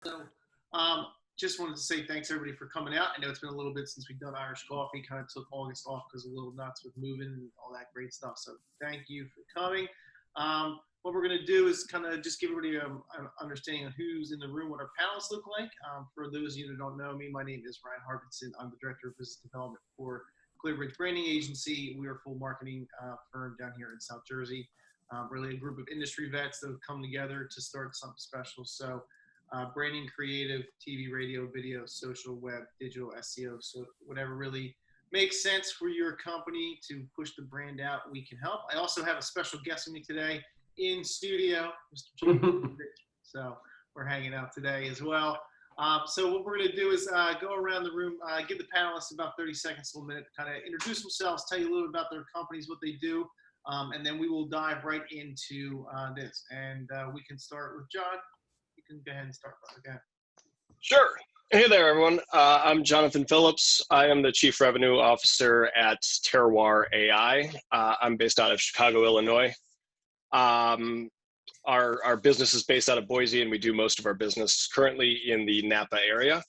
So, just wanted to say thanks everybody for coming out. I know it's been a little bit since we've done Irish Coffee. Kind of took August off because a little nuts with moving and all that great stuff. So thank you for coming. What we're going to do is kind of just give everybody an understanding of who's in the room, what our panelists look like. For those of you that don't know me, my name is Ryan Harbinson. I'm the Director of Business Development for Clearbridge Branding Agency. We are a full marketing firm down here in South Jersey. Really a group of industry vets that have come together to start something special. So branding, creative, TV, radio, video, social, web, digital, SEO, so whatever really makes sense for your company to push the brand out, we can help. I also have a special guest with me today in studio, Mr. Jim. So we're hanging out today as well. So what we're going to do is go around the room, give the panelists about 30 seconds, a minute, kind of introduce themselves, tell you a little bit about their companies, what they do, and then we will dive right into this. And we can start with John. You can go ahead and start, brother. Go ahead. Sure. Hey there, everyone. I'm Jonathan Phillips. I am the Chief Revenue Officer at Terroir AI. I'm based out of Chicago, Illinois. Our business is based out of Boise, and we do most of our business currently in the Napa area.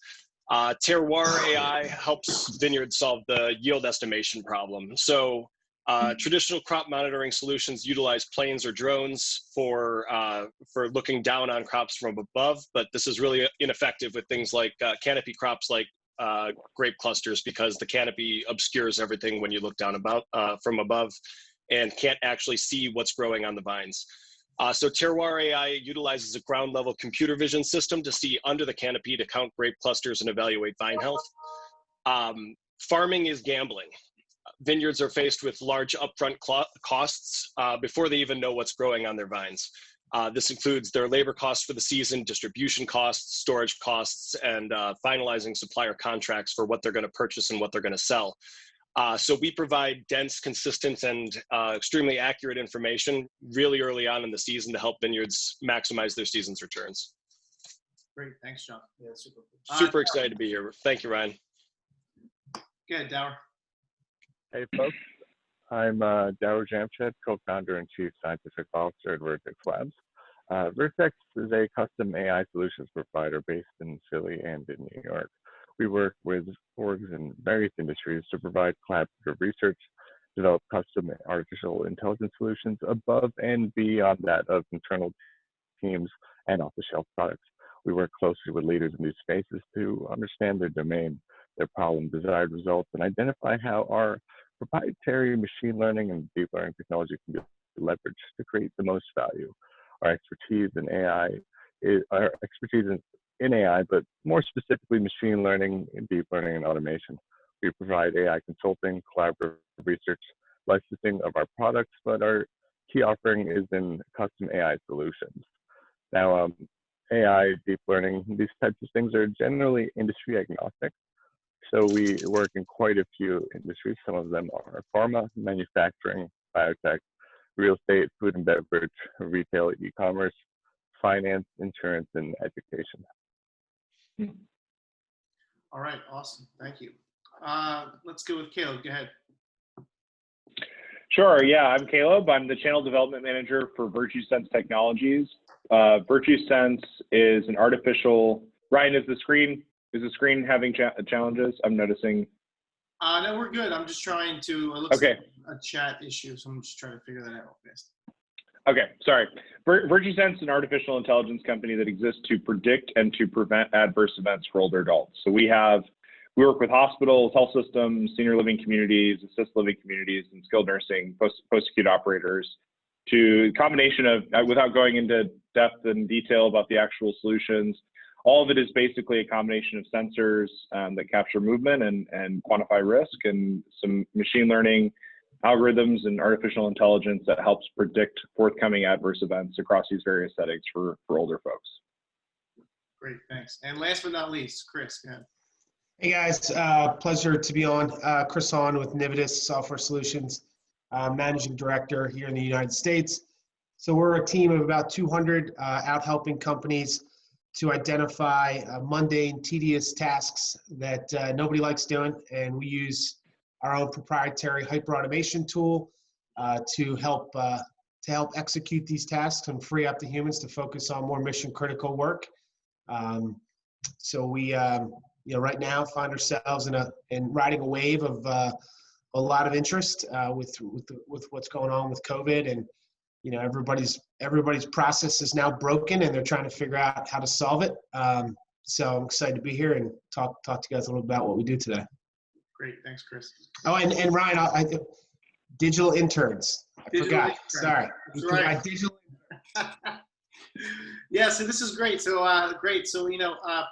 Terroir AI helps vineyards solve the yield estimation problem. So traditional crop monitoring solutions utilize planes or drones for looking down on crops from above, but this is really ineffective with things like canopy crops like grape clusters, because the canopy obscures everything when you look down from above and can't actually see what's growing on the vines. So Terroir AI utilizes a ground level computer vision system to see under the canopy to count grape clusters and evaluate vine health. Farming is gambling. Vineyards are faced with large upfront costs before they even know what's growing on their vines. This includes their labor costs for the season, distribution costs, storage costs, and finalizing supplier contracts for what they're going to purchase and what they're going to sell. So we provide dense, consistent, and extremely accurate information really early on in the season to help vineyards maximize their season's returns. Great, thanks, John. Yeah, super cool. Super excited to be here. Thank you, Ryan. Go ahead, Dower. Hey, folks. I'm Dower Jamshed, co-founder and chief scientific officer at Vertex Labs. Vertex is a custom AI solutions provider based in Philly and in New York. We work with orgs in various industries to provide collaborative research, develop custom artificial intelligence solutions above and beyond that of internal teams and off-the-shelf products. We work closely with leaders in these spaces to understand their domain, their problem, desired results, and identify how our proprietary machine learning and deep learning technology can be leveraged to create the most value. Our expertise in AI, but more specifically machine learning, deep learning, and automation. We provide AI consulting, collaborative research, licensing of our products, but our key offering is in custom AI solutions. Now, AI, deep learning, these types of things are generally industry agnostic. So we work in quite a few industries. Some of them are pharma, manufacturing, biotech, real estate, food and beverage, retail, e-commerce, finance, insurance, and education. All right, awesome. Thank you. Let's go with Caleb. Go ahead. Sure. Yeah, I'm Caleb. I'm the channel development manager for VirtueSense Technologies. VirtueSense is an artificial. Ryan, is the screen having challenges? I'm noticing. No, we're good. I'm just trying to. It looks like a chat issue, so I'm just trying to figure that out fast. Okay, sorry. VirtueSense is an artificial intelligence company that exists to predict and to prevent adverse events for older adults. So we work with hospitals, health systems, senior living communities, assisted living communities, and skilled nursing, post-acute operators, to a combination of, without going into depth and detail about the actual solutions, all of it is basically a combination of sensors that capture movement and quantify risk, and some machine learning algorithms and artificial intelligence that helps predict forthcoming adverse events across these various settings for older folks. Great, thanks. And last but not least, Chris, go ahead. Hey guys, pleasure to be on. Chris Hahn with Nividus Software Solutions, Managing Director here in the United States. So we're a team of about 200 out helping companies to identify mundane, tedious tasks that nobody likes doing, and we use our own proprietary hyper-automation tool to help execute these tasks and free up the humans to focus on more mission-critical work. So we, right now find ourselves in riding a wave of a lot of interest with what's going on with COVID, and everybody's process is now broken, and they're trying to figure out how to solve it. So I'm excited to be here and talk to you guys a little about what we do today. Great, thanks, Chris. Oh, and Ryan, I digital interns. I forgot. Interns. Sorry. That's right. Digital. Yeah, so this is great. So great. So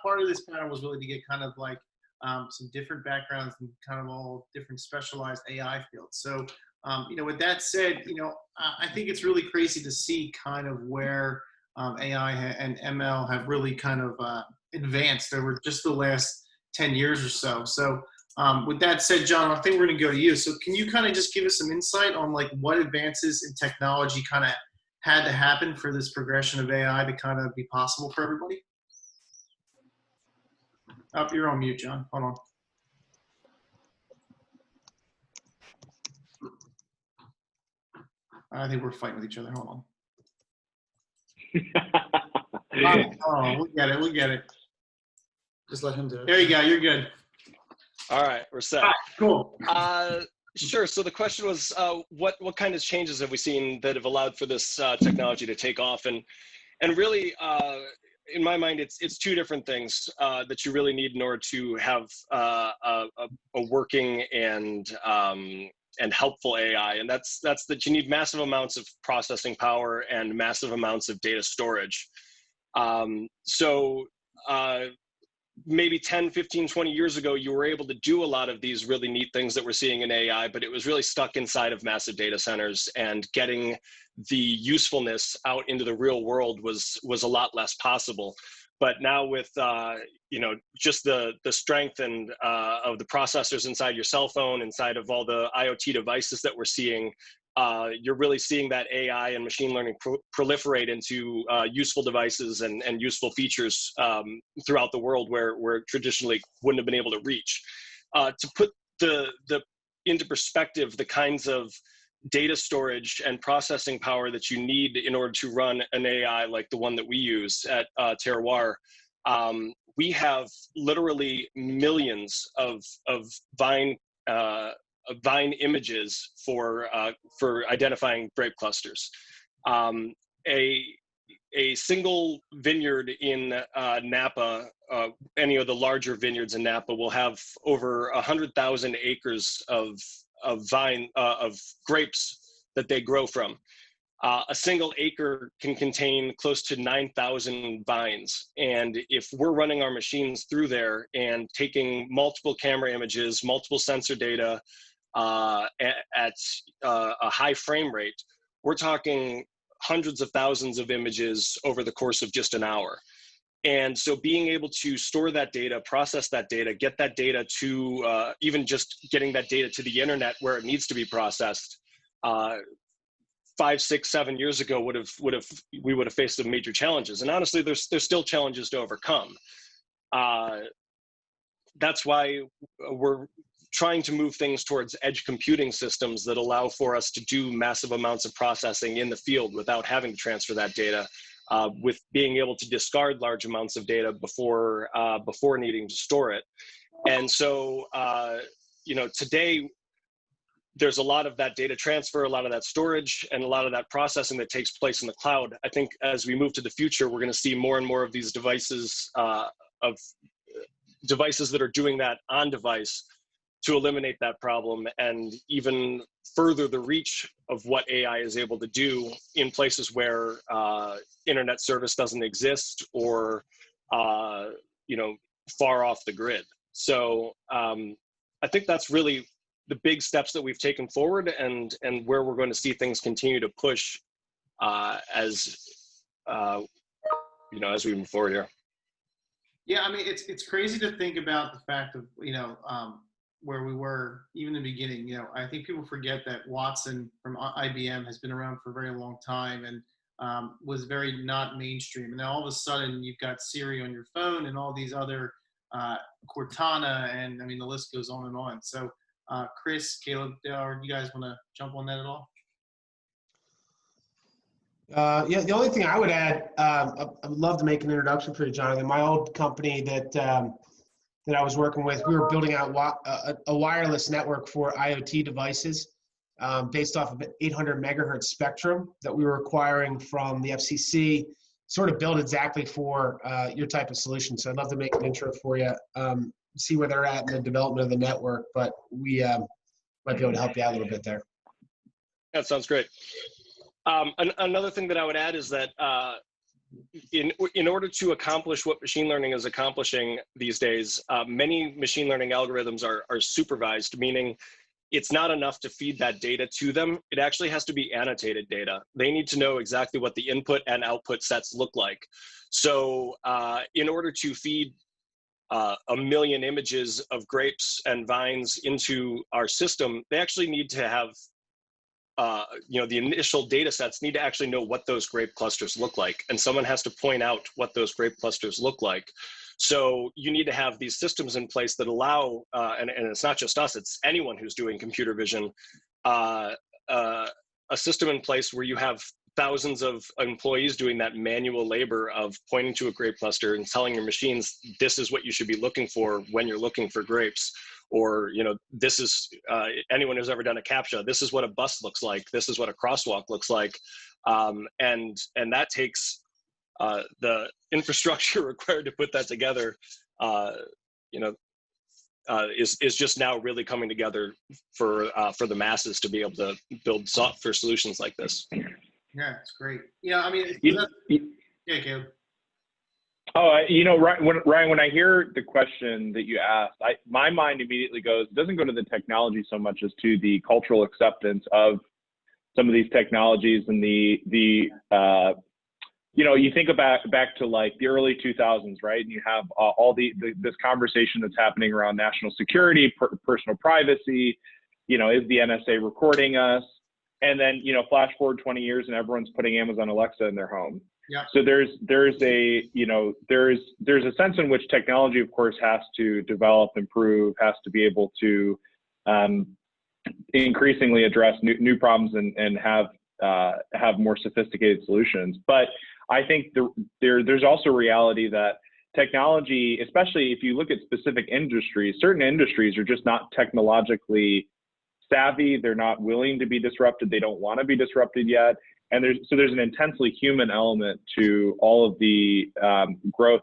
part of this panel was really to get kind of like some different backgrounds and kind of all different specialized AI fields. So with that said, I think it's really crazy to see kind of where AI and ML have really kind of advanced over just the last 10 years or so. So with that said, John, I think we're going to go to you. So can you kind of just give us some insight on like what advances in technology kind of had to happen for this progression of AI to kind of be possible for everybody? Oh, you're on mute, John. Hold on. I think we're fighting with each other. Hold on. Oh, we get it. Just let him do it. There you go. You're good. All right, we're set. All right, cool. Sure. So the question was, what kind of changes have we seen that have allowed for this technology to take off? And really, in my mind, it's two different things that you really need in order to have a working and helpful AI. And that's that you need massive amounts of processing power and massive amounts of data storage. Maybe 10, 15, 20 years ago, you were able to do a lot of these really neat things that we're seeing in AI, but it was really stuck inside of massive data centers, and getting the usefulness out into the real world was a lot less possible. But now with just the strength and of the processors inside your cell phone, inside of all the IoT devices that we're seeing, you're really seeing that AI and machine learning proliferate into useful devices and useful features throughout the world where traditionally wouldn't have been able to reach. To put into perspective the kinds of data storage and processing power that you need in order to run an AI like the one that we use at Terroir, we have literally millions of vine images for identifying grape clusters. A single vineyard in Napa, any of the larger vineyards in Napa, will have over 100,000 acres of grapes that they grow from. A single acre can contain close to 9,000 vines. And if we're running our machines through there and taking multiple camera images, multiple sensor data at a high frame rate, we're talking hundreds of thousands of images over the course of just an hour. And so being able to store that data, process that data, get that data to even just getting that data to the internet where it needs to be processed, 5, 6, 7 years ago we would have faced some major challenges. And honestly, there's still challenges to overcome. That's why we're trying to move things towards edge computing systems that allow for us to do massive amounts of processing in the field without having to transfer that data, with being able to discard large amounts of data before needing to store it. And so, today, there's a lot of that data transfer, a lot of that storage, and a lot of that processing that takes place in the cloud. I think as we move to the future, we're going to see more and more of these devices, devices that are doing that on device, to eliminate that problem and even further the reach of what AI is able to do in places where internet service doesn't exist or far off the grid. So I think that's really the big steps that we've taken forward, and where we're going to see things continue to push as we move forward here. Yeah, I mean, it's crazy to think about the fact of where we were even in the beginning. I think people forget that Watson from IBM has been around for a very long time and was very not mainstream. And now all of a sudden you've got Siri on your phone and all these other Cortana, and I mean the list goes on and on. So Chris, Caleb, do you guys want to jump on that at all? Yeah, the only thing I would add, I would love to make an introduction for you, Jonathan. My old company that I was working with, we were building out a wireless network for IoT devices based off of an 800 megahertz spectrum that we were acquiring from the FCC, sort of built exactly for your type of solution. So I'd love to make an intro for you, see where they're at in the development of the network, but we might be able to help you out a little bit there. That sounds great. Another thing that I would add is that in order to accomplish what machine learning is accomplishing these days, many machine learning algorithms are supervised, meaning it's not enough to feed that data to them. It actually has to be annotated data. They need to know exactly what the input and output sets look like. So in order to feed 1 million images of grapes and vines into our system, they actually need to have the initial data sets need to actually know what those grape clusters look like. And someone has to point out what those grape clusters look like. So you need to have these systems in place that allow, and it's not just us, it's anyone who's doing computer vision, a system in place where you have thousands of employees doing that manual labor of pointing to a grape cluster and telling your machines, this is what you should be looking for when you're looking for grapes. Or, this is, anyone who's ever done a CAPTCHA, this is what a bus looks like, this is what a crosswalk looks like. And that takes the infrastructure required to put that together, is just now really coming together for the masses to be able to build software solutions like this. Yeah, it's great. Yeah, I mean, yeah, Caleb. Oh, Ryan, when I hear the question that you asked, my mind immediately doesn't go to the technology so much as to the cultural acceptance of some of these technologies and you think back to like the early 2000s, right? And you have all this conversation that's happening around national security, personal privacy, is the NSA recording us? And then, flash forward 20 years and everyone's putting Amazon Alexa in their home. Yeah. So there's a sense in which technology, of course, has to develop, improve, has to be able to increasingly address new problems and have more sophisticated solutions. But I think there's also a reality that technology, especially if you look at specific industries, certain industries are just not technologically savvy. They're not willing to be disrupted. They don't want to be disrupted yet. And there's an intensely human element to all of the growth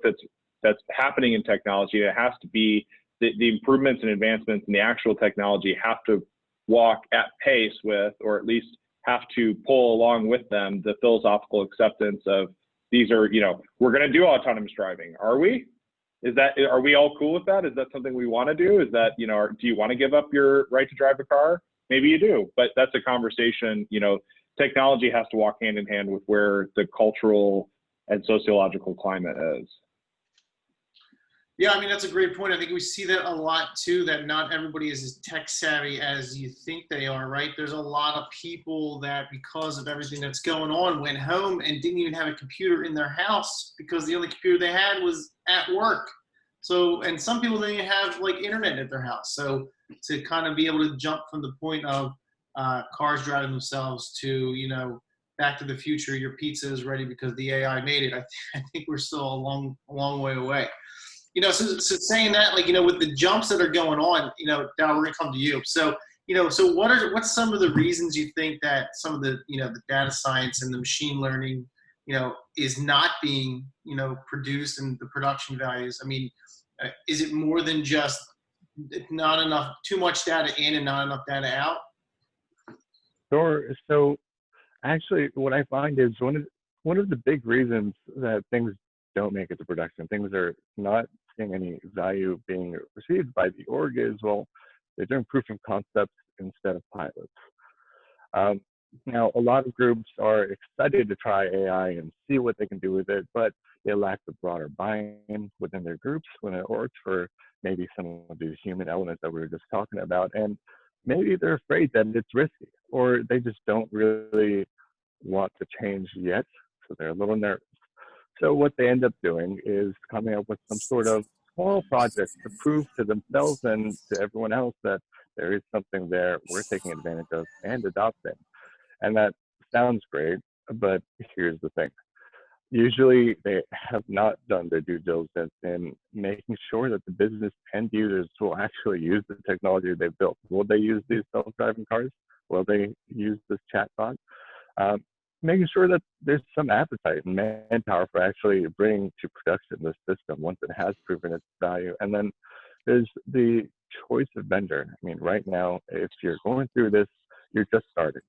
that's happening in technology. It has to be the improvements and advancements in the actual technology have to walk at pace with, or at least have to pull along with them, the philosophical acceptance of these are, we're going to do autonomous driving. Are we? Are we all cool with that? Is that something we want to do? Is that, do you want to give up your right to drive a car? Maybe you do, but that's a conversation, technology has to walk hand in hand with where the cultural and sociological climate is. Yeah, I mean, that's a great point. I think we see that a lot too, that not everybody is as tech savvy as you think they are, right? There's a lot of people that, because of everything that's going on, went home and didn't even have a computer in their house because the only computer they had was at work. So, and some people didn't even have like internet at their house. So to kind of be able to jump from the point of cars driving themselves to, Back to the Future, your pizza is ready because the AI made it. I think we're still a long way away. So saying that, with the jumps that are going on, Dal, we're gonna come to you. So, so what's some of the reasons you think that some of the, the data science and the machine learning, is not being, produced in the production values? I mean, is it more than just not enough, too much data in and not enough data out? Sure. So actually what I find is one of the big reasons that things don't make it to production, things are not seeing any value being received by the org is, well, they're doing proof of concepts instead of pilots. Now, a lot of groups are excited to try AI and see what they can do with it, but they lack the broader buy-in within their groups, within their orgs, for maybe some of these human elements that we were just talking about. And maybe they're afraid that it's risky, or they just don't really want to change yet, so they're a little nervous. So what they end up doing is coming up with some sort of small project to prove to themselves and to everyone else that there is something there we're taking advantage of and adopting. And that sounds great. But here's the thing. Usually they have not done their due diligence in making sure that the business end users will actually use the technology they've built. Will they use these self-driving cars? Will they use this chatbot? Um, Making sure that there's some appetite and manpower for actually bringing to production this system once it has proven its value. And then there's the choice of vendor. I mean, right now, if you're going through this, you're just starting.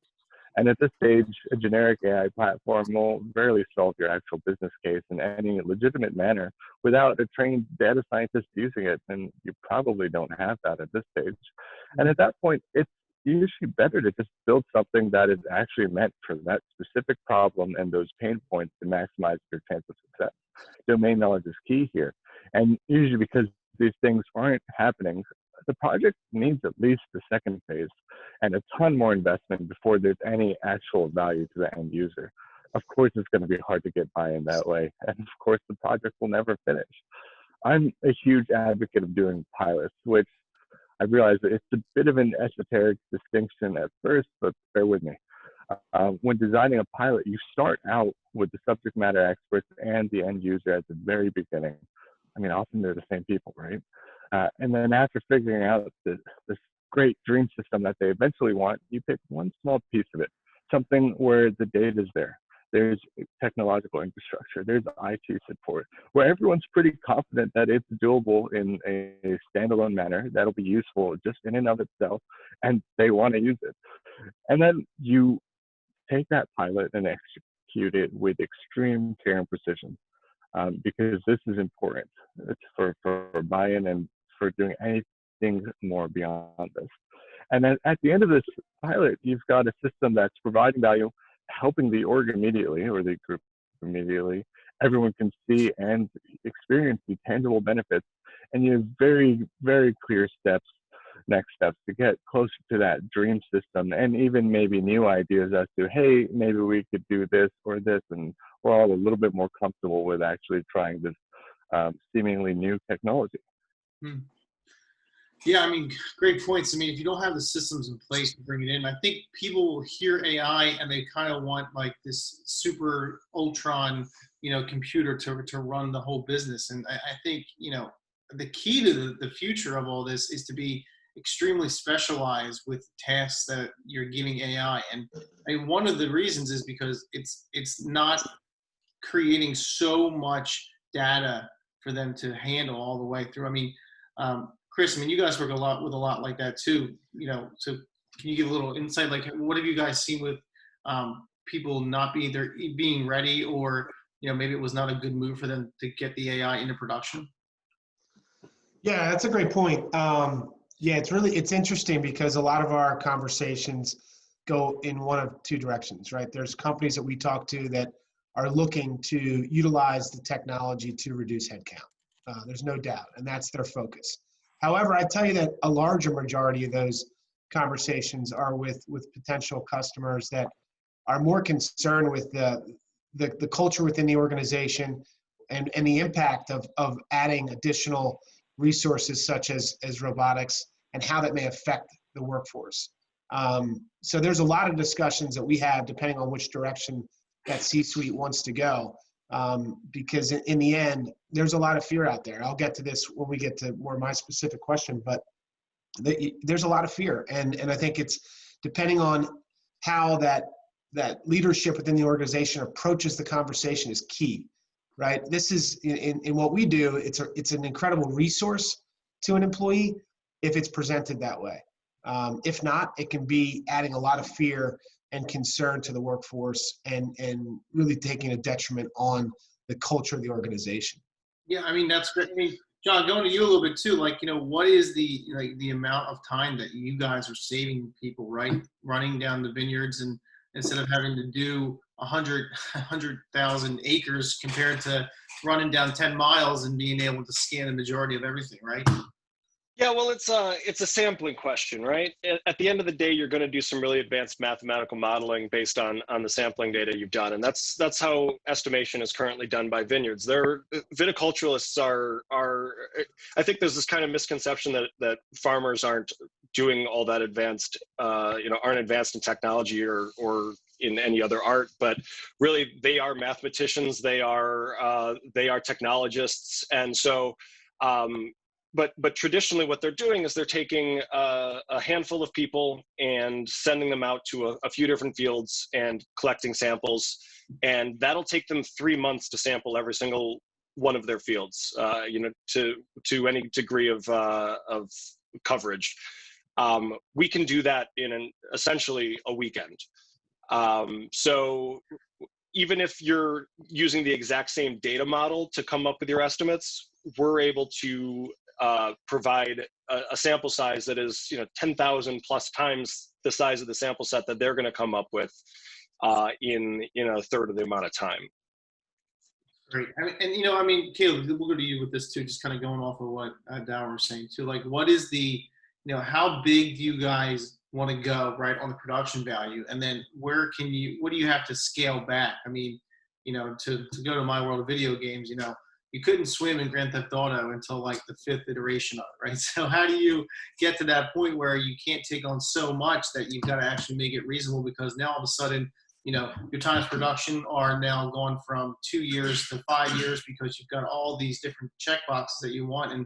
And at this stage, a generic AI platform will rarely solve your actual business case in any legitimate manner without a trained data scientist using it. And you probably don't have that at this stage. And at that point, it's usually better to just build something that is actually meant for that specific problem and those pain points to maximize your chance of success. Domain knowledge is key here. And usually because these things aren't happening, the project needs at least the second phase and a ton more investment before there's any actual value to the end user. Of course, it's going to be hard to get buy-in that way. And of course, the project will never finish. I'm a huge advocate of doing pilots, which I realize that it's a bit of an esoteric distinction at first, but bear with me. When designing a pilot, you start out with the subject matter experts and the end user at the very beginning. I mean, often they're the same people, right? And then after figuring out this great dream system that they eventually want, you pick one small piece of it, something where the data is there. There's technological infrastructure, there's IT support, where everyone's pretty confident that it's doable in a standalone manner that'll be useful just in and of itself, and they want to use it. And then you take that pilot and execute it with extreme care and precision, because this is important. It's for buy-in and for doing anything more beyond this. And then at the end of this pilot, you've got a system that's providing value, helping the org immediately or the group immediately. Everyone can see and experience the tangible benefits, and you have very, very clear next steps to get closer to that dream system, and even maybe new ideas as to, hey, maybe we could do this or this, and we're all a little bit more comfortable with actually trying this seemingly new technology. Hmm. Yeah, I mean, great points. I mean, if you don't have the systems in place to bring it in, I think people will hear AI and they kind of want like this super ultron, computer to run the whole business. And I think, the key to the future of all this is to be extremely specialized with tasks that you're giving AI. And I mean, one of the reasons is because it's not creating so much data for them to handle all the way through. I mean, Chris, I mean, you guys work a lot like that too, so can you give a little insight? Like, what have you guys seen with people not being ready, or, maybe it was not a good move for them to get the AI into production? Yeah, that's a great point. Yeah, it's interesting because a lot of our conversations go in one of two directions, right? There's companies that we talk to that are looking to utilize the technology to reduce headcount. There's no doubt, and that's their focus. However, I tell you that a larger majority of those conversations are with potential customers that are more concerned with the culture within the organization and the impact of adding additional resources such as robotics and how that may affect the workforce. So there's a lot of discussions that we have depending on which direction that C-suite wants to go. Because in the end, there's a lot of fear out there. I'll get to this when we get to more my specific question, but there's a lot of fear. And I think it's depending on how that leadership within the organization approaches the conversation is key, right? This is in what we do, it's an incredible resource to an employee if it's presented that way. If not, it can be adding a lot of fear and concern to the workforce and really taking a detriment on the culture of the organization. Yeah, I mean, that's great. I mean, John, going to you a little bit too, like, what is the amount of time that you guys are saving people, right? Running down the vineyards, and instead of having to do 100,000 acres compared to running down 10 miles and being able to scan the majority of everything, right? Yeah, well, it's a sampling question, right? At the end of the day, you're going to do some really advanced mathematical modeling based on the sampling data you've done, and that's how estimation is currently done by vineyards. Viticulturalists are I think there's this kind of misconception that farmers aren't doing all that advanced, aren't advanced in technology or in any other art, but really they are mathematicians, they are technologists. And so, but traditionally what they're doing is they're taking a handful of people and sending them out to a few different fields and collecting samples. And that'll take them 3 months to sample every single one of their fields, to any degree of coverage. We can do that in essentially a weekend. So even if you're using the exact same data model to come up with your estimates, we're able to provide a sample size that is 10,000 plus times the size of the sample set that they're going to come up with in a third of the amount of time. Great. I mean, Caleb, we'll go to you with this too, just kind of going off of what Dower was saying too. Like, what is the, how big do you guys want to go, right, on the production value? And then what do you have to scale back? I mean, to go to my world of video games, you couldn't swim in Grand Theft Auto until like the 5th iteration of it, right? So how do you get to that point where you can't take on so much that you've got to actually make it reasonable? Because now all of a sudden, your times production are now gone from 2 years to 5 years because you've got all these different checkboxes that you want. And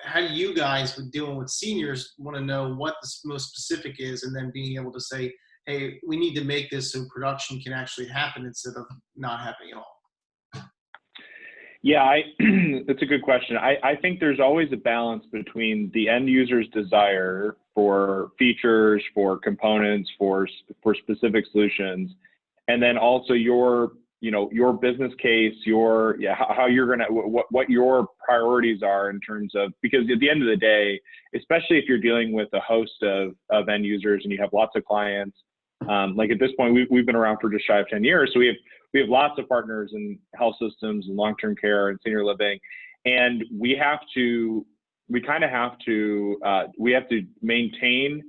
how do you guys, with dealing with seniors, want to know what the most specific is, and then being able to say, hey, we need to make this so production can actually happen instead of not happening at all? Yeah, that's a good question. I think there's always a balance between the end user's desire for features, for components, for specific solutions, and then also your business case, how you're gonna, what your priorities are in terms of, because at the end of the day, especially if you're dealing with a host of end users and you have lots of clients, like at this point, we've been around for just shy of 10 years, so we have lots of partners in health systems and long-term care and senior living, and we have to maintain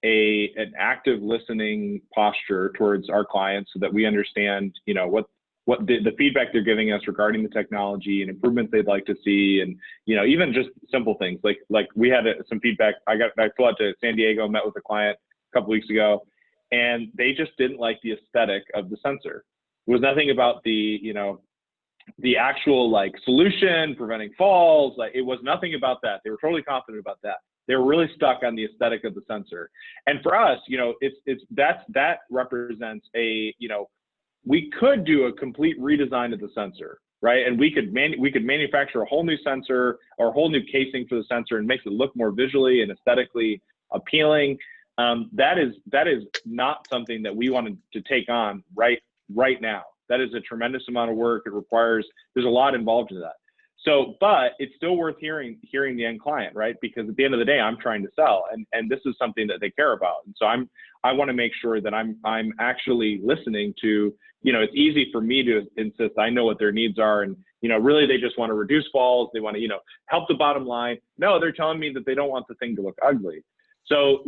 an active listening posture towards our clients so that we understand, what the feedback they're giving us regarding the technology and improvements they'd like to see, and even just simple things like we had some feedback. I flew out to San Diego, met with a client a couple weeks ago, and they just didn't like the aesthetic of the sensor. It was nothing about the actual like solution preventing falls. Like, it was nothing about that. They were totally confident about that. They were really stuck on the aesthetic of the sensor. And for us, that represents we could do a complete redesign of the sensor, right? And we could manufacture a whole new sensor or a whole new casing for the sensor and makes it look more visually and aesthetically appealing. That is not something that we wanted to take on right now. That is a tremendous amount of work. There's a lot involved in that. So, but it's still worth hearing the end client, right? Because at the end of the day, I'm trying to sell, and this is something that they care about. And so I want to make sure that I'm actually listening to, it's easy for me to insist I know what their needs are, and really they just want to reduce falls. They want to, help the bottom line. No, they're telling me that they don't want the thing to look ugly. So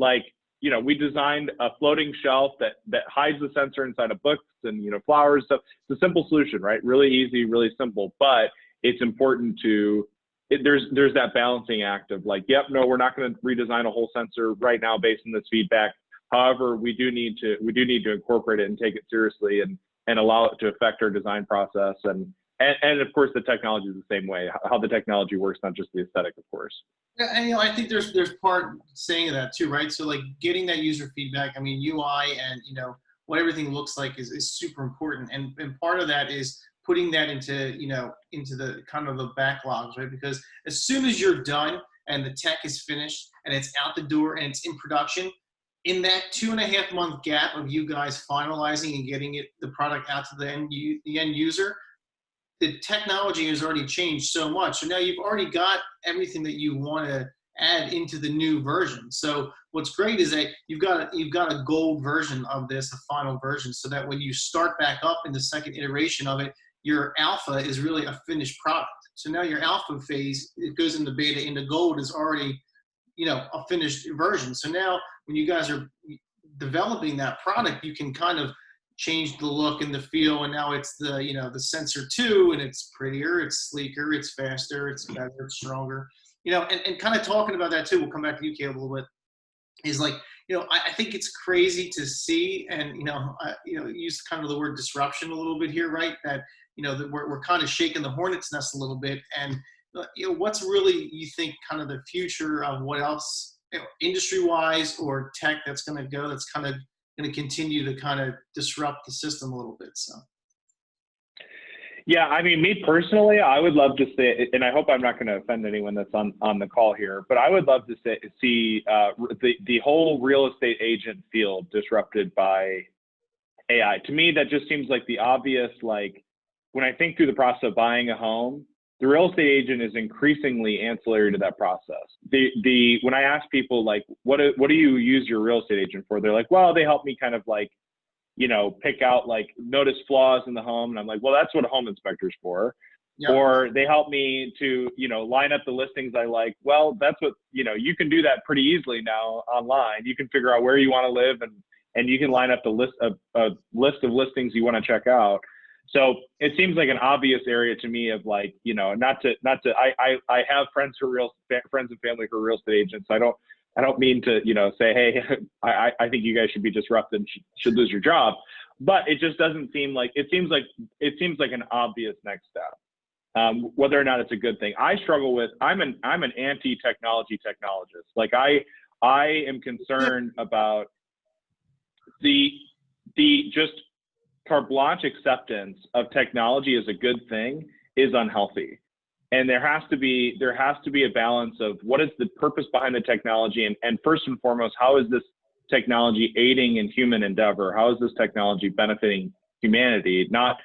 we designed a floating shelf that hides the sensor inside of books and, flowers. So it's a simple solution, right? Really easy, really simple, but it's important there's that balancing act of like, yep, no, we're not going to redesign a whole sensor right now based on this feedback. However, we do need to incorporate it and take it seriously and allow it to affect our design process. And of course, the technology is the same way, how the technology works, not just the aesthetic, of course. Yeah, and I think there's part saying of that too, right? So like getting that user feedback, I mean, UI and what everything looks like is super important, and part of that is putting that into the kind of the backlogs, right? Because as soon as you're done and the tech is finished and it's out the door and it's in production, in that 2.5 month gap of you guys finalizing and getting the product out to the end user, the technology has already changed so much. So now you've already got everything that you want to add into the new version. So what's great is that you've got a gold version of this, a final version, so that when you start back up in the second iteration of it, your alpha is really a finished product. So now your alpha phase, it goes into beta, into gold is already, a finished version. So now when you guys are developing that product, you can kind of change the look and the feel, and now it's the sensor 2, and it's prettier, it's sleeker, it's faster, it's better, it's stronger. And kind of talking about that too, we'll come back to you, Caleb, a little bit, is like, I think it's crazy to see, and use kind of the word disruption a little bit here, right? That that we're kind of shaking the hornet's nest a little bit, and what's really, you think, kind of the future of what else, industry-wise or tech, that's going to go, that's kind of going to continue to kind of disrupt the system a little bit. So. Yeah, I mean, me personally, I would love to see, and I hope I'm not going to offend anyone that's on the call here, but I would love to see the whole real estate agent field disrupted by AI. To me, that just seems like the obvious, like, when I think through the process of buying a home, the real estate agent is increasingly ancillary to that process. When I ask people, like, what do you use your real estate agent for? They're like, well, they help me kind of like, pick out, like, notice flaws in the home. And I'm like, well, that's what a home inspector's for. Yep. Or they help me to, line up the listings I like. Well, that's what, you can do that pretty easily now online. You can figure out where you want to live, and you can line up the list of listings you want to check out. So it seems like an obvious area to me of, like, I have friends and family who are real estate agents. I don't mean to, say, hey, I think you guys should be disrupted and should lose your job, but it just doesn't seem like, it seems like an obvious next step. Whether or not it's a good thing. I struggle with, I'm an anti-technology technologist. Like, I am concerned about the just carte blanche acceptance of technology as a good thing is unhealthy. And there has to be a balance of what is the purpose behind the technology, and first and foremost, how is this technology aiding in human endeavor? How is this technology benefiting humanity? Not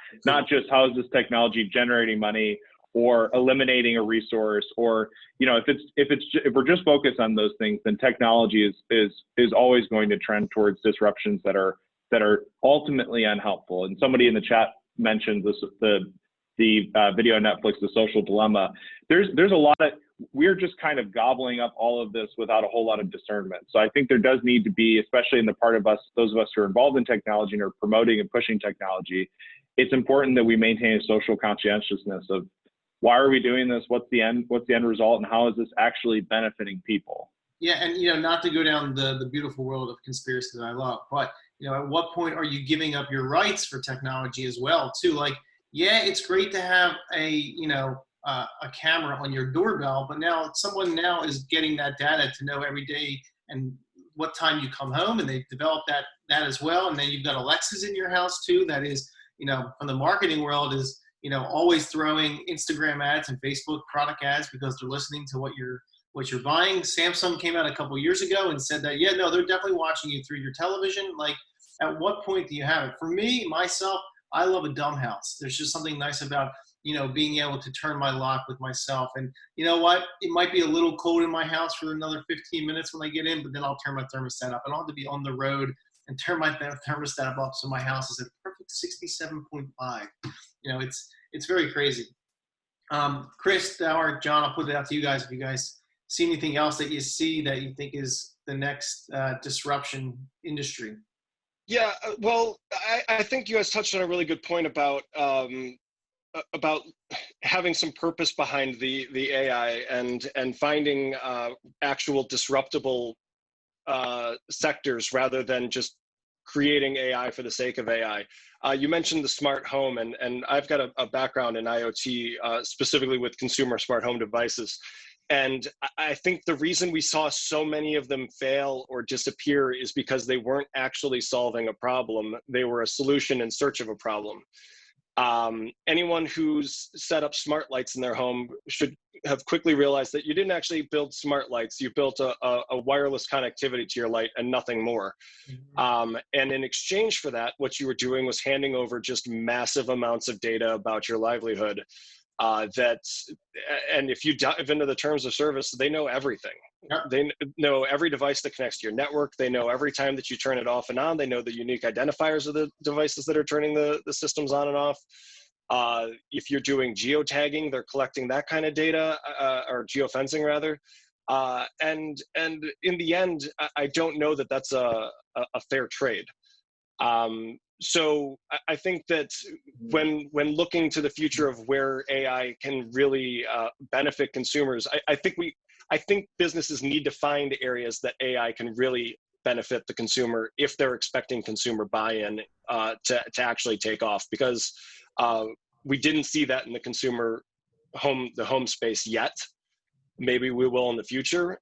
just how is this technology generating money or eliminating a resource, or if we're just focused on those things, then technology is always going to trend towards disruptions that are ultimately unhelpful. And somebody in the chat mentioned this, the video on Netflix, The Social Dilemma. There's a lot of, we're just kind of gobbling up all of this without a whole lot of discernment. So I think there does need to be, especially in the part of us, those of us who are involved in technology and are promoting and pushing technology, it's important that we maintain a social conscientiousness of, why are we doing this? What's the end result? And how is this actually benefiting people? Yeah, and not to go down the beautiful world of conspiracy that I love, but at what point are you giving up your rights for technology as well, too? Like, yeah, it's great to have a camera on your doorbell, but now someone is getting that data to know every day and what time you come home, and they develop that as well. And then you've got Alexas in your house too. That is, from the marketing world, is always throwing Instagram ads and Facebook product ads because they're listening to what you're buying. Samsung came out a couple years ago and said that, yeah, no, they're definitely watching you through your television. Like, at what point do you have it? For me, myself, I love a dumb house. There's just something nice about, being able to turn my lock with myself. And you know what? It might be a little cold in my house for another 15 minutes when I get in, but then I'll turn my thermostat up. I don't have to be on the road and turn my thermostat up so my house is at perfect 67.5. It's very crazy. Chris, Dower, John, I'll put it out to you guys if you guys see anything else that you see that you think is the next disruption industry. Yeah, well, I think you guys touched on a really good point about having some purpose behind the AI and finding actual disruptable sectors rather than just creating AI for the sake of AI. You mentioned the smart home, and I've got a background in IoT, specifically with consumer smart home devices. And I think the reason we saw so many of them fail or disappear is because they weren't actually solving a problem. They were a solution in search of a problem. Anyone who's set up smart lights in their home should have quickly realized that you didn't actually build smart lights. You built a wireless connectivity to your light and nothing more. And in exchange for that, what you were doing was handing over just massive amounts of data about your livelihood. And if you dive into the terms of service, they know everything. Yep. They know every device that connects to your network. They know every time that you turn it off and on. They know the unique identifiers of the devices that are turning the systems on and off. If you're doing geotagging, they're collecting that kind of data, or geofencing rather. And in the end, I don't know that that's a fair trade. So I think that when looking to the future of where AI can really benefit consumers, I think businesses need to find areas that AI can really benefit the consumer if they're expecting consumer buy-in to actually take off, because we didn't see that in the consumer home space yet. Maybe we will in the future,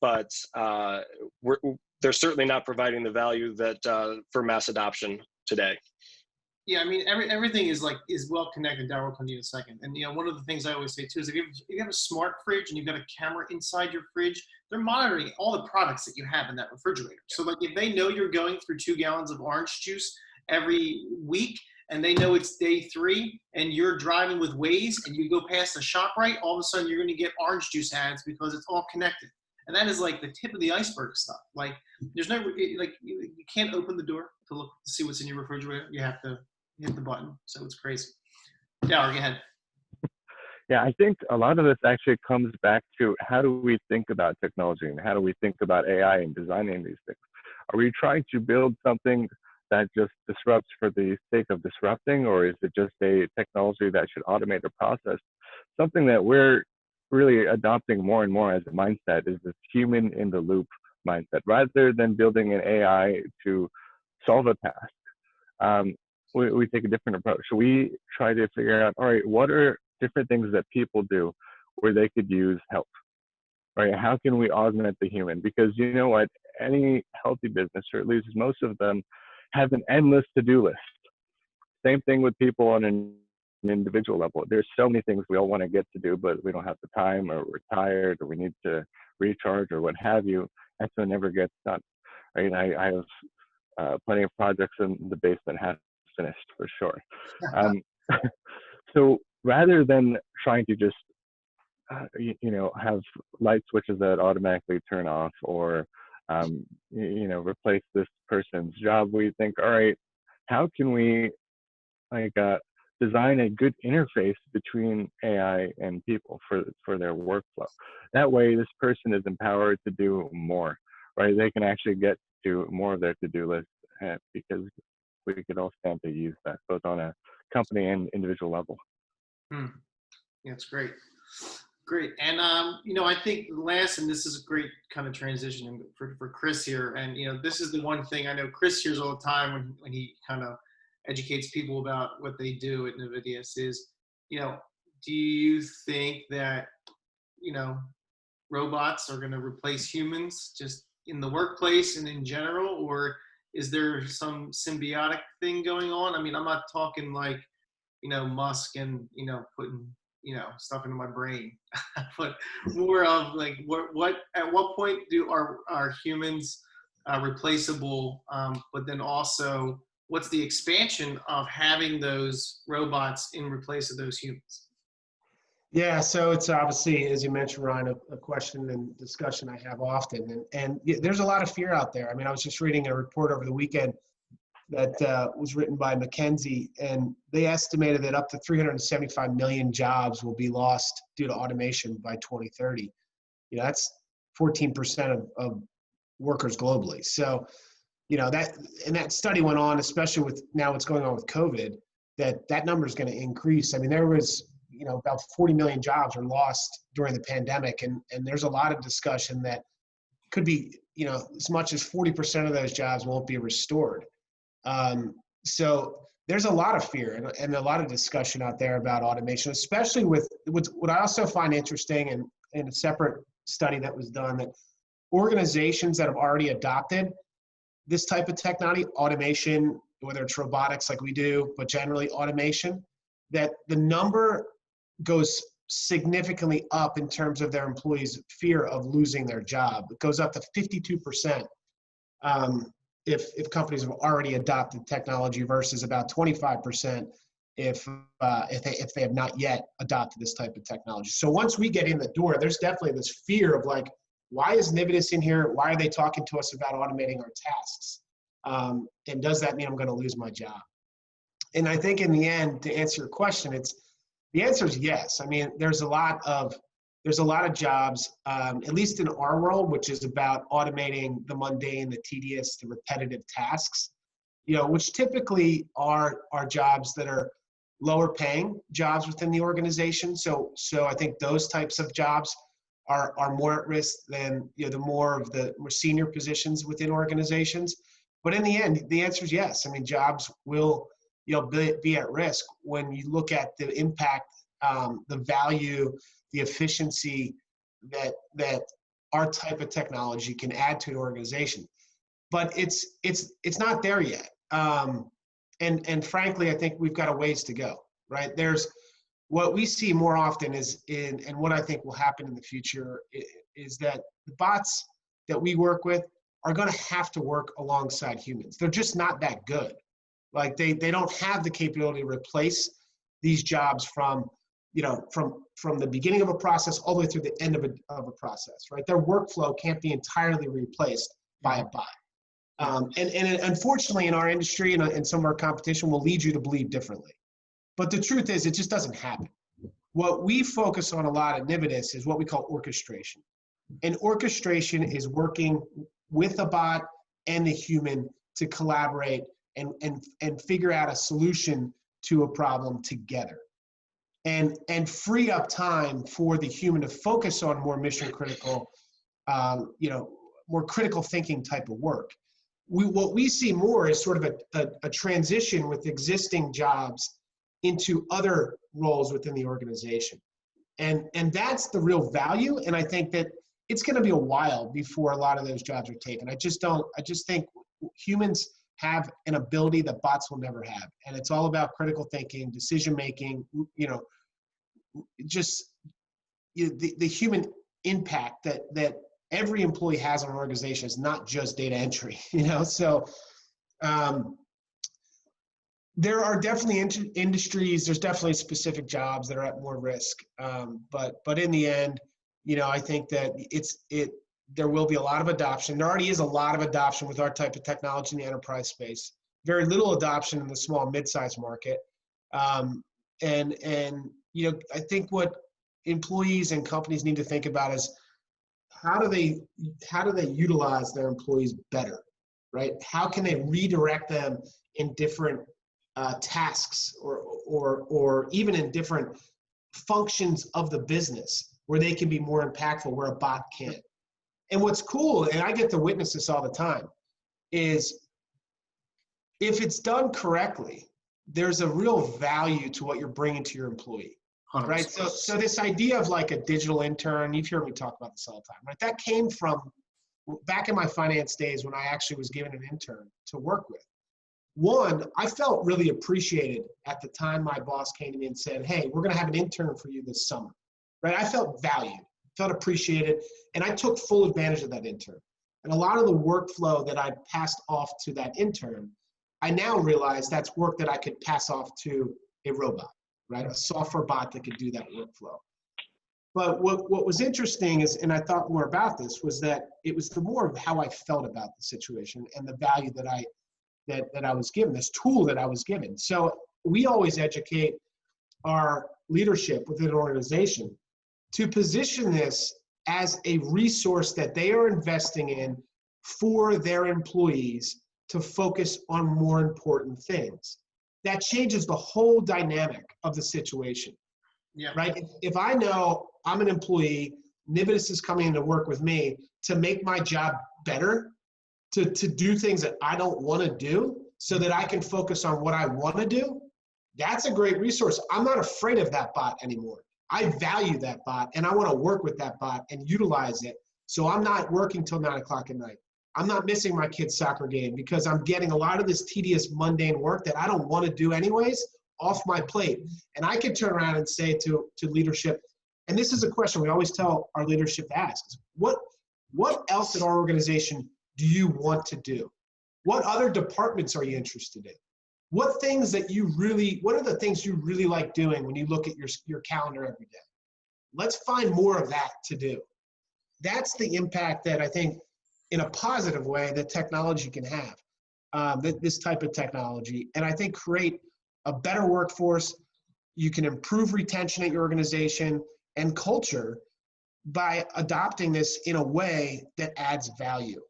but they're certainly not providing the value that for mass adoption today. Yeah, I mean, everything is well connected. Darryl will come to you in a second. And one of the things I always say too is if you have a smart fridge and you've got a camera inside your fridge, they're monitoring all the products that you have in that refrigerator. So like if they know you're going through 2 gallons of orange juice every week, and they know it's day 3, and you're driving with Waze and you go past a ShopRite, all of a sudden you're going to get orange juice ads because it's all connected. And that is like the tip of the iceberg stuff. Like there's no you can't open the door to see what's in your refrigerator. You have to hit the button. So it's crazy. Darryl, go ahead. Yeah, I think a lot of this actually comes back to how do we think about technology and how do we think about AI and designing these things? Are we trying to build something that just disrupts for the sake of disrupting, or is it just a technology that should automate a process? Something that we're really adopting more and more as a mindset is this human in the loop mindset. Rather than building an AI to solve a task, we take a different approach. So we try to figure out, all right, what are different things that people do where they could use help, right? How can we augment the human? Because you know what, any healthy business, or at least most of them, have an endless to-do list. Same thing with people on an individual level. There's so many things we all want to get to do, but we don't have the time, or we're tired, or we need to recharge, or what have you, and so it never gets done, right? I have plenty of projects in the basement half finished for sure. So rather than trying to just have light switches that automatically turn off, or replace this person's job, we think, all right, how can we design a good interface between AI and people for their workflow? That way this person is empowered to do more, right? They can actually get to more of their to-do list because we could all stand to use that both on a company and individual level. Yeah, it's great. Great. And, I think last, and this is a great kind of transition for Chris here. And, this is the one thing I know Chris hears all the time when he kind of educates people about what they do at Navidius is, do you think that, robots are going to replace humans just in the workplace and in general, or is there some symbiotic thing going on? I mean, I'm not talking like, Musk and, putting, stuff into my brain, but more of like at what point are humans replaceable? But then also, what's the expansion of having those robots in replace of those humans? Yeah, so it's obviously, as you mentioned, Ryan, a question and discussion I have often. And there's a lot of fear out there. I mean, I was just reading a report over the weekend that was written by McKinsey, and they estimated that up to 375 million jobs will be lost due to automation by 2030. That's 14% of workers globally. So, that study went on, especially with now what's going on with COVID, that number is going to increase. I mean, there was, about 40 million jobs were lost during the pandemic. And there's a lot of discussion that could be, as much as 40% of those jobs won't be restored. So there's a lot of fear and a lot of discussion out there about automation, especially with what I also find interesting in a separate study that was done, that organizations that have already adopted this type of technology, automation, whether it's robotics like we do, but generally automation, that the number goes significantly up in terms of their employees' fear of losing their job. It goes up to 52%. If companies have already adopted technology versus about 25% if they have not yet adopted this type of technology. So once we get in the door, there's definitely this fear of like, why is Navidius in here? Why are they talking to us about automating our tasks? And does that mean I'm going to lose my job? And I think in the end, to answer your question, the answer is yes. I mean, there's a lot of jobs, at least in our world, which is about automating the mundane, the tedious, the repetitive tasks, which typically are jobs that are lower paying jobs within the organization. So I think those types of jobs are more at risk than, the more of the more senior positions within organizations. But in the end, the answer is yes. I mean, jobs will, be at risk when you look at the impact, the value, the efficiency that our type of technology can add to an organization. But it's not there yet. And frankly, I think we've got a ways to go, right? There's what we see more often and what I think will happen in the future is that the bots that we work with are going to have to work alongside humans. They're just not that good. Like they don't have the capability to replace these jobs from the beginning of a process all the way through the end of a process, right? Their workflow can't be entirely replaced by a bot. And unfortunately, in our industry and some of our competition will lead you to believe differently. But the truth is, it just doesn't happen. What we focus on a lot at Nividus is what we call orchestration. And orchestration is working with a bot and the human to collaborate and figure out a solution to a problem together. And free up time for the human to focus on more mission critical, more critical thinking type of work. What we see more is sort of a transition with existing jobs into other roles within the organization. And that's the real value. And I think that it's going to be a while before a lot of those jobs are taken. I just think humans have an ability that bots will never have. And it's all about critical thinking, decision-making, the human impact that every employee has on an organization is not just data entry, So there are definitely industries, there's definitely specific jobs that are at more risk. But in the end, I think that there will be a lot of adoption. There already is a lot of adoption with our type of technology in the enterprise space. Very little adoption in the small mid-sized market. And I think what employees and companies need to think about is how do they utilize their employees better, right? How can they redirect them in different tasks or even in different functions of the business where they can be more impactful, where a bot can't. And what's cool, and I get to witness this all the time, is if it's done correctly, there's a real value to what you're bringing to your employee, 100%. right? So this idea of like a digital intern, you've heard me talk about this all the time, right? That came from back in my finance days when I actually was given an intern to work with. One, I felt really appreciated at the time my boss came to me and said, hey, we're going to have an intern for you this summer, right? I felt valued, felt appreciated, and I took full advantage of that intern. And a lot of the workflow that I passed off to that intern, I now realize that's work that I could pass off to a robot, right? A software bot that could do that workflow. But what was interesting is, and I thought more about this, was that it was the more of how I felt about the situation and the value that I was given, this tool that I was given. So we always educate our leadership within an organization to position this as a resource that they are investing in for their employees to focus on more important things. That changes the whole dynamic of the situation, right? If I know I'm an employee, Nividus is coming in to work with me to make my job better, to do things that I don't want to do so that I can focus on what I want to do, that's a great resource. I'm not afraid of that bot anymore. I value that bot and I want to work with that bot and utilize it. So I'm not working till 9 o'clock at night. I'm not missing my kid's soccer game because I'm getting a lot of this tedious, mundane work that I don't want to do anyways off my plate. And I can turn around and say to leadership, and this is a question we always tell our leadership to ask, is what else in our organization do you want to do? What other departments are you interested in? What are the things you really like doing when you look at your calendar every day? Let's find more of that to do. That's the impact that I think, in a positive way, that technology can have, this type of technology. And I think create a better workforce. You can improve retention at your organization and culture by adopting this in a way that adds value.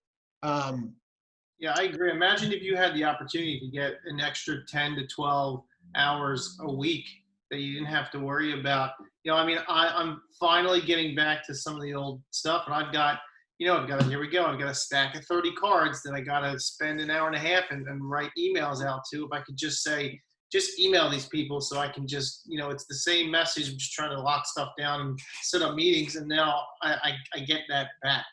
Yeah, I agree. Imagine if you had the opportunity to get an extra 10 to 12 hours a week that you didn't have to worry about. I mean, I'm finally getting back to some of the old stuff, and I've got, here we go. I've got a stack of 30 cards that I got to spend an hour and a half and write emails out to. If I could just say, just email these people so I can just, it's the same message. I'm just trying to lock stuff down and set up meetings. And now I get that back,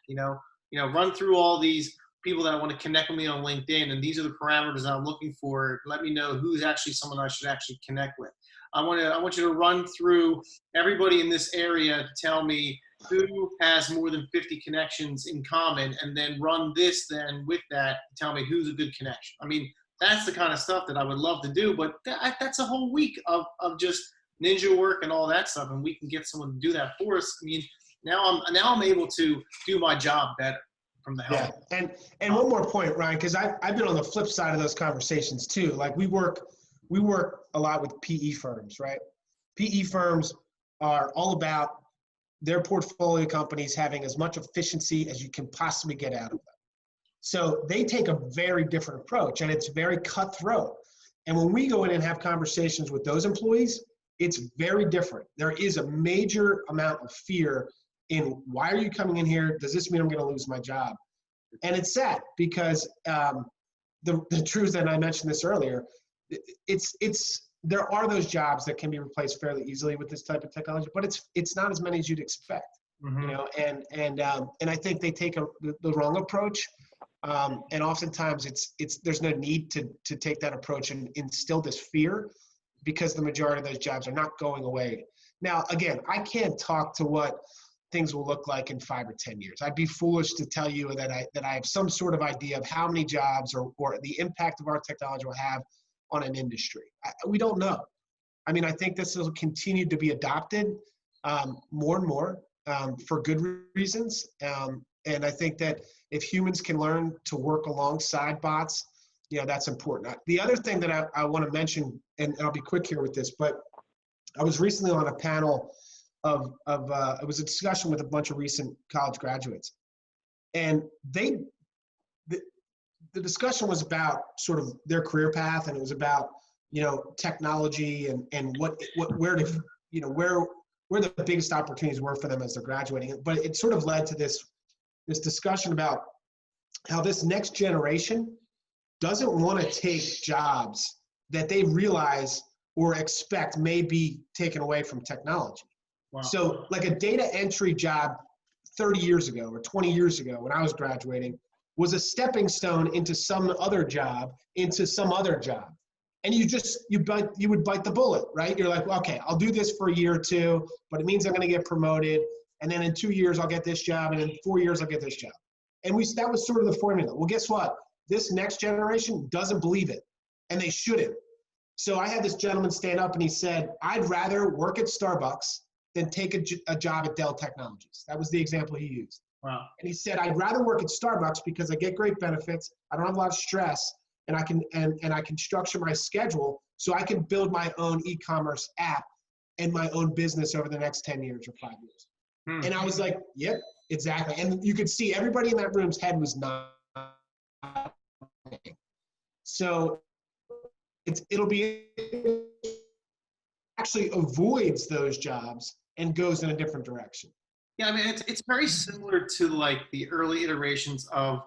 run through all these people that want to connect with me on LinkedIn. And these are the parameters I'm looking for. Let me know who's actually someone I should actually connect with. I want you to run through everybody in this area to tell me who has more than 50 connections in common, and then run this then with that to tell me who's a good connection. I mean, that's the kind of stuff that I would love to do, but that's a whole week of just ninja work and all that stuff, and we can get someone to do that for us. I mean, now I'm able to do my job better from the help. Yeah, and one more point, Ryan, because I've been on the flip side of those conversations too. Like we work a lot with PE firms, right? PE firms are all about their portfolio companies having as much efficiency as you can possibly get out of them. So they take a very different approach, and it's very cutthroat. And when we go in and have conversations with those employees, it's very different. There is a major amount of fear in, why are you coming in here? Does this mean I'm going to lose my job? And it's sad because the truth, and I mentioned this earlier, there are those jobs that can be replaced fairly easily with this type of technology, but it's not as many as you'd expect. And I think they take the wrong approach. And oftentimes there's no need to take that approach and instill this fear, because the majority of those jobs are not going away. Now, again, I can't talk to what things will look like in 5 or 10 years. I'd be foolish to tell you that I have some sort of idea of how many jobs or the impact of our technology will have on an industry. We don't know. I mean, I think this will continue to be adopted more and more for good reasons. And I think that if humans can learn to work alongside bots, that's important. The other thing that I want to mention, and I'll be quick here with this, but I was recently on a panel of it was a discussion with a bunch of recent college graduates, and the discussion was about sort of their career path, and it was about technology and where the biggest opportunities were for them as they're graduating. But it sort of led to this discussion about how this next generation doesn't want to take jobs that they realize or expect may be taken away from technology. Wow. So like a data entry job 30 years ago or 20 years ago when I was graduating was a stepping stone into some other job. And you would bite the bullet, right? You're like, well, okay, I'll do this for a year or two, but it means I'm going to get promoted. And then in 2 years, I'll get this job. And in 4 years, I'll get this job. And that was sort of the formula. Well, guess what? This next generation doesn't believe it, and they shouldn't. So I had this gentleman stand up and he said, I'd rather work at Starbucks than take a job at Dell Technologies. That was the example he used. Wow. And he said, I'd rather work at Starbucks because I get great benefits. I don't have a lot of stress, and I can structure my schedule so I can build my own e-commerce app and my own business over the next 10 years or 5 years. And I was like, yep, exactly. And you could see everybody in that room's head was not. So it'll be actually avoids those jobs and goes in a different direction. Yeah, I mean, it's very similar to like the early iterations of,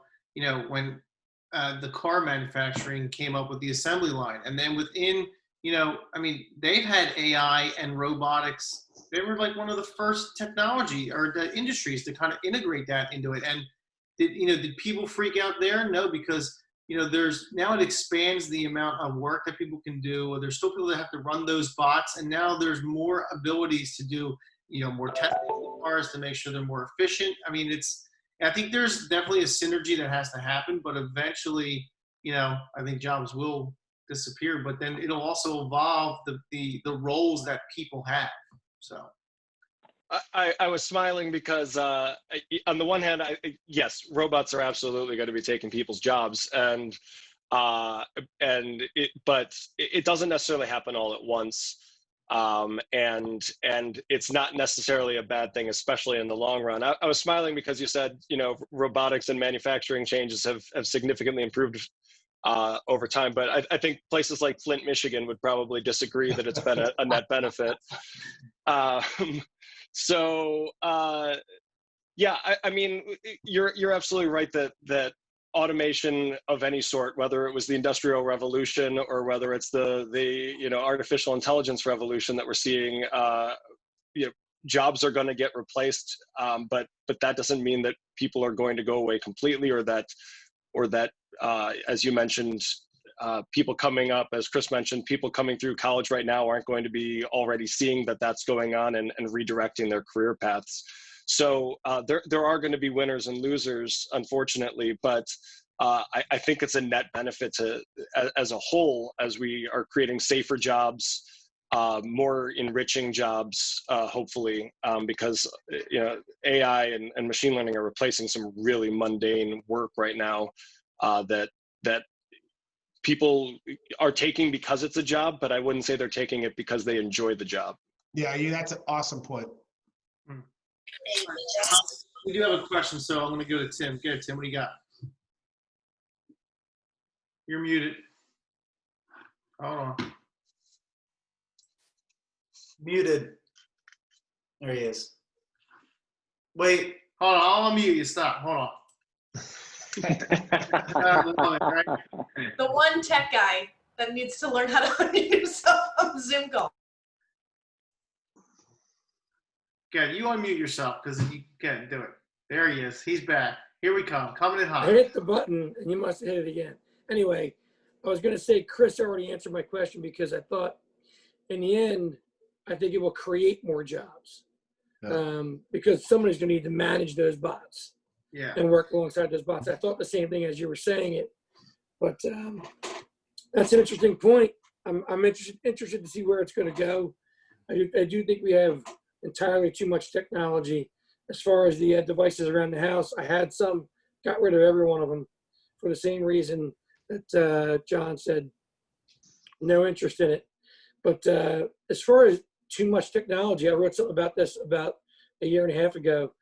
when the car manufacturing came up with the assembly line. And then within, they've had AI and robotics. They were like one of the first technology or the industries to kind of integrate that into it. And did people freak out there? No, because there's now it expands the amount of work that people can do. There's still people that have to run those bots, and now there's more abilities to do more testing cars to make sure they're more efficient. I mean, I think there's definitely a synergy that has to happen, but eventually, I think jobs will disappear, but then it'll also evolve the roles that people have. So I was smiling because on the one hand, yes, robots are absolutely going to be taking people's jobs, but it doesn't necessarily happen all at once, and it's not necessarily a bad thing, especially in the long run. I was smiling because you said robotics and manufacturing changes have significantly improved over time. But I think places like Flint, Michigan would probably disagree that it's been a net benefit. Yeah, I mean, you're absolutely right that automation of any sort, whether it was the Industrial Revolution or whether it's the artificial intelligence revolution that we're seeing, jobs are going to get replaced, but that doesn't mean that people are going to go away completely, or that as you mentioned, people coming up, as Chris mentioned, people coming through college right now aren't going to be already seeing that that's going on and redirecting their career paths. So there are going to be winners and losers, unfortunately, but I think it's a net benefit as a whole, as we are creating safer jobs, more enriching jobs, hopefully, because AI and machine learning are replacing some really mundane work right now that people are taking because it's a job, but I wouldn't say they're taking it because they enjoy the job. Yeah, that's an awesome point. We do have a question, so I'm going to go to Tim. Go, Tim. What do you got? You're muted. Hold on. Muted. There he is. Wait. Hold on. I'll unmute you. Stop. Hold on. The one tech guy that needs to learn how to unmute himself on the Zoom call. Good. You unmute yourself because you can't do it. There he is. He's back. Here we come. Coming in hot. I hit the button and you must have hit it again. Anyway, I was going to say Chris already answered my question, because I thought in the end, I think it will create more jobs, because somebody's going to need to manage those bots and work alongside those bots. I thought the same thing as you were saying it, but that's an interesting point. I'm interested to see where it's going to go. I do think we have entirely too much technology as far as the devices around the house. I had some, got rid of every one of them for the same reason that John said, no interest in it. But as far as too much technology, I wrote something about this about a year and a half ago.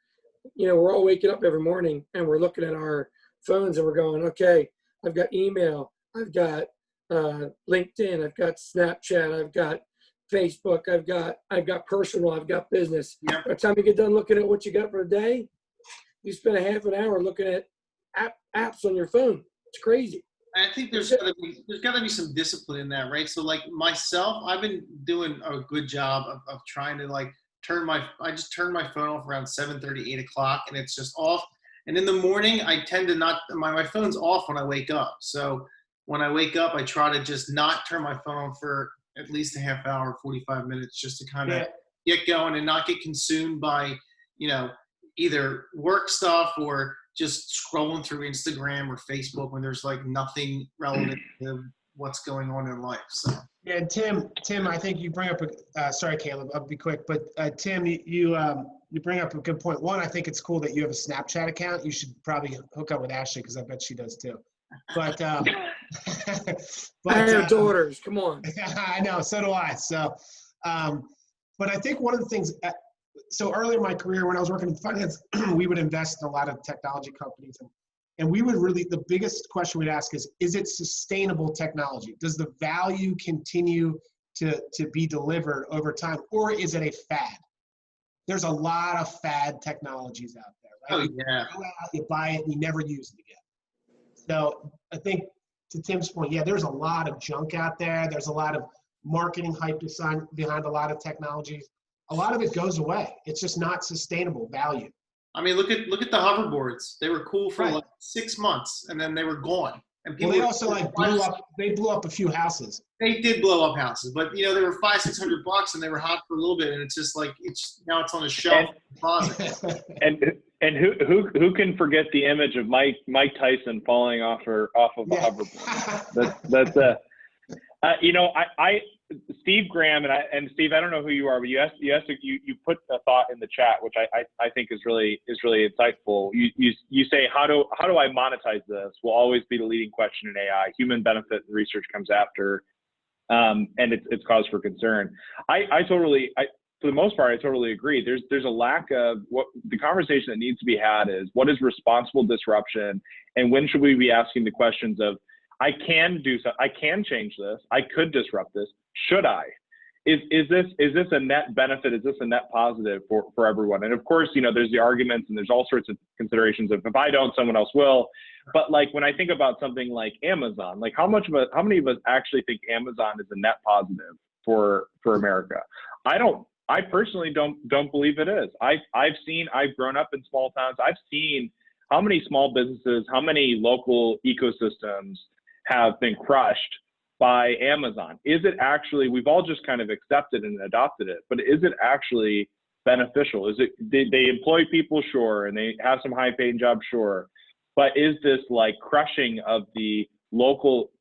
We're all waking up every morning and we're looking at our phones and we're going, okay, I've got email, I've got LinkedIn, I've got Snapchat, I've got Facebook, I've got personal, I've got business. By the time you get done looking at what you got for the day, you spend a half an hour looking at apps on your phone. It's crazy. I think there's got to be some discipline in that, right? So like myself, I've been doing a good job of trying to I just turn my phone off around 7:30, 8 o'clock, and it's just off. And in the morning, I tend to not, my phone's off when I wake up. So when I wake up, I try to just not turn my phone on for at least a half hour, 45 minutes, just to kind of get going and not get consumed by, either work stuff or just scrolling through Instagram or Facebook when there's like nothing relevant to what's going on in life. So. Yeah, Tim, I think you bring up sorry, Caleb, I'll be quick, but Tim, you bring up a good point. One, I think it's cool that you have a Snapchat account. You should probably hook up with Ashley, because I bet she does too. But I have daughters. Come on. I know, so do I. So, but I think one of the things. So earlier in my career, when I was working in finance, we would invest in a lot of technology companies, and we would really, the biggest question we'd ask is it sustainable technology? Does the value continue to be delivered over time, or is it a fad? There's a lot of fad technologies out there, right? Oh, yeah. You go out, you buy it, and you never use it again. So I think, to Tim's point, there's a lot of junk out there. There's a lot of marketing hype behind a lot of technologies. A lot of it goes away. It's just not sustainable value. I mean, look at the hoverboards. They were cool for like 6 months, and then they were gone. And people they also blew up a few houses. They did blow up houses, but they were $500-600, and they were hot for a little bit, and it's just like now it's on a shelf in the closet. And who can forget the image of Mike Tyson falling off of a hoverboard? That's Steve Graham and Steve, I don't know who you are, but you put a thought in the chat, which I think is really insightful. You say, how do I monetize this? Will always be the leading question in AI. Human benefit research comes after, and it's cause for concern. For the most part, I totally agree. There's a lack of what the conversation that needs to be had is what is responsible disruption, and when should we be asking the questions of I can do so. I can change this. I could disrupt this. Should I? Is this a net benefit? Is this a net positive for everyone? And of course, there's the arguments and there's all sorts of considerations of if I don't, someone else will. But like when I think about something like Amazon, like how many of us actually think Amazon is a net positive for America? I personally don't believe it is. I've grown up in small towns. I've seen how many small businesses, how many local ecosystems have been crushed by Amazon. Is it actually, we've all just kind of accepted and adopted it, but is it actually beneficial? Is it, they employ people, sure, and they have some high paying jobs, sure, but is this like crushing of the local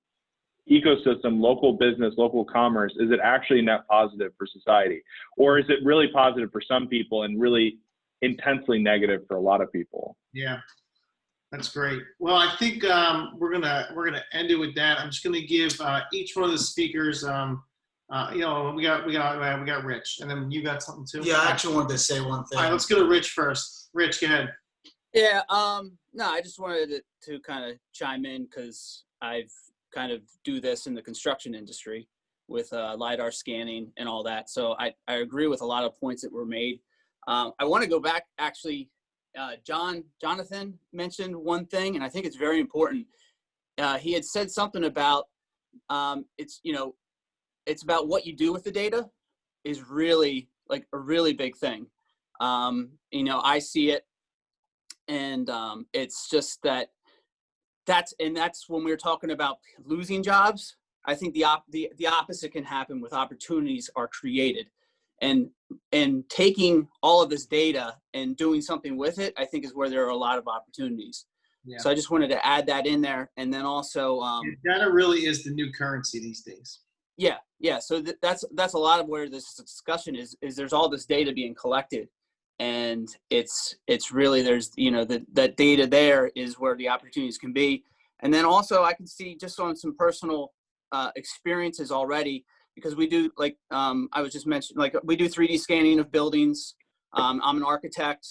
ecosystem, local business, local commerce, is it actually net positive for society? Or is it really positive for some people and really intensely negative for a lot of people? Yeah. That's great. Well, I think we're gonna end it with that. I'm just gonna give each one of the speakers. We got Rich, and then you got something too. Yeah, I actually wanted to say one thing. All right, let's go to Rich first. Rich, go ahead. Yeah. No, I just wanted to kind of chime in because I've kind of do this in the construction industry with LiDAR scanning and all that. So I agree with a lot of points that were made. I want to go back actually. Jonathan mentioned one thing, and I think it's very important. He had said something about it's about what you do with the data is really like a really big thing. I see it, and it's just that's when we were talking about losing jobs. I think the opposite can happen with opportunities are created. And taking all of this data and doing something with it, I think is where there are a lot of opportunities. Yeah. So I just wanted to add that in there. And then also data really is the new currency these days. Yeah. So that's a lot of where this discussion is there's all this data being collected, and it's really there's that data there is where the opportunities can be. And then also I can see just on some personal experiences already. Because we do, like I was just mentioning, like we do 3D scanning of buildings. I'm an architect,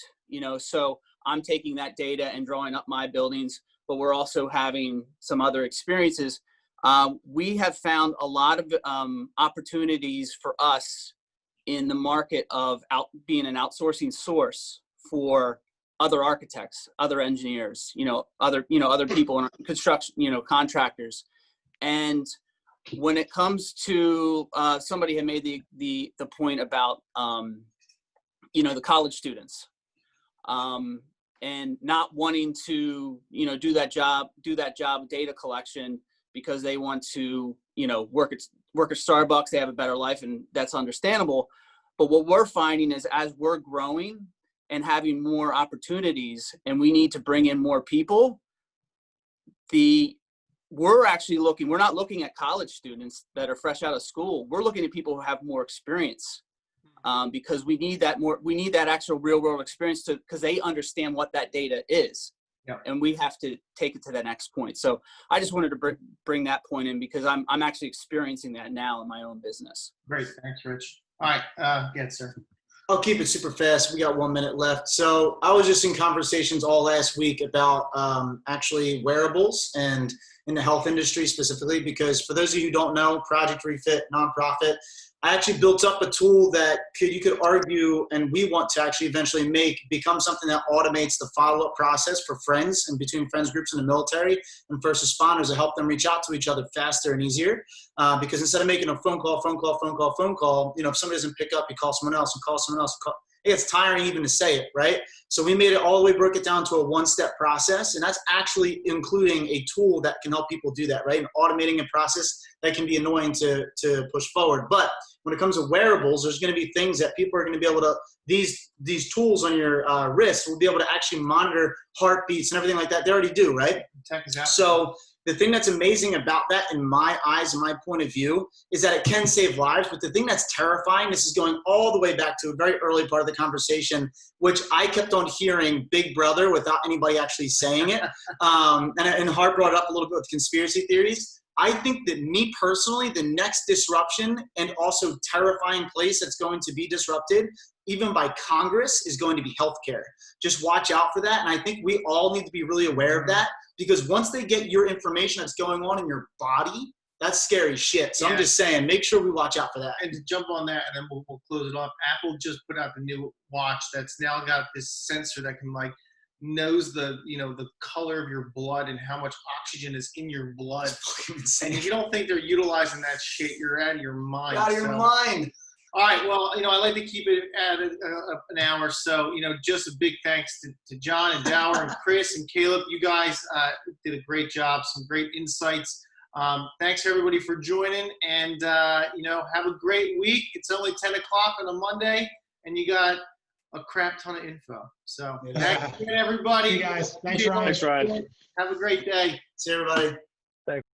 so I'm taking that data and drawing up my buildings, but we're also having some other experiences. We have found a lot of opportunities for us in the market of being an outsourcing source for other architects, other engineers, other people in construction, contractors. And when it comes to somebody had made the point about the college students and not wanting to do that job of data collection because they want to work at Starbucks, they have a better life, and that's understandable. But what we're finding is as we're growing and having more opportunities and we need to bring in more people, we're not looking at college students that are fresh out of school. We're looking at people who have more experience because we need that actual real world experience because they understand what that data is. Yeah. And we have to take it to the next point. So I just wanted to bring that point in because I'm actually experiencing that now in my own business. Great. Thanks, Rich. All right. Good, sir. I'll keep it super fast. We got 1 minute left. So I was just in conversations all last week about actually wearables and in the health industry specifically, because for those of you who don't know, Project Refit, nonprofit, I actually built up a tool that you could argue, and we want to actually eventually become something that automates the follow-up process for friends and between friends groups in the military and first responders to help them reach out to each other faster and easier. Because instead of making a phone call, if somebody doesn't pick up, you call someone else and call someone else. It's tiring even to say it, right? So we made it all the way, broke it down to a one-step process, and that's actually including a tool that can help people do that, right? And automating a process that can be annoying to push forward. But when it comes to wearables, there's going to be things that people are going to be able to, these tools on your wrist will be able to actually monitor heartbeats and everything like that. They already do, right? Exactly. So the thing that's amazing about that in my eyes and my point of view is that it can save lives. But the thing that's terrifying, this is going all the way back to a very early part of the conversation, which I kept on hearing Big Brother without anybody actually saying it. And Hart brought it up a little bit with conspiracy theories. I think that me personally, the next disruption and also terrifying place that's going to be disrupted, even by Congress, is going to be healthcare. Just watch out for that. And I think we all need to be really aware of that. because once they get your information that's going on in your body, that's scary shit. So I'm just saying, make sure we watch out for that. And to jump on that, and then we'll close it off. Apple just put out the new watch that's now got this sensor that can like knows the color of your blood and how much oxygen is in your blood. And if you don't think they're utilizing that shit, you're out of your mind. You're out of your mind. All right, well, I like to keep it at an hour. So, just a big thanks to John and Dower and Chris and Caleb. You guys did a great job, some great insights. Thanks everybody for joining, and have a great week. It's only 10 o'clock on a Monday, and you got a crap ton of info. So thanks everybody. Hey guys, thanks Ryan. Thanks, Ryan. Have a great day. See everybody.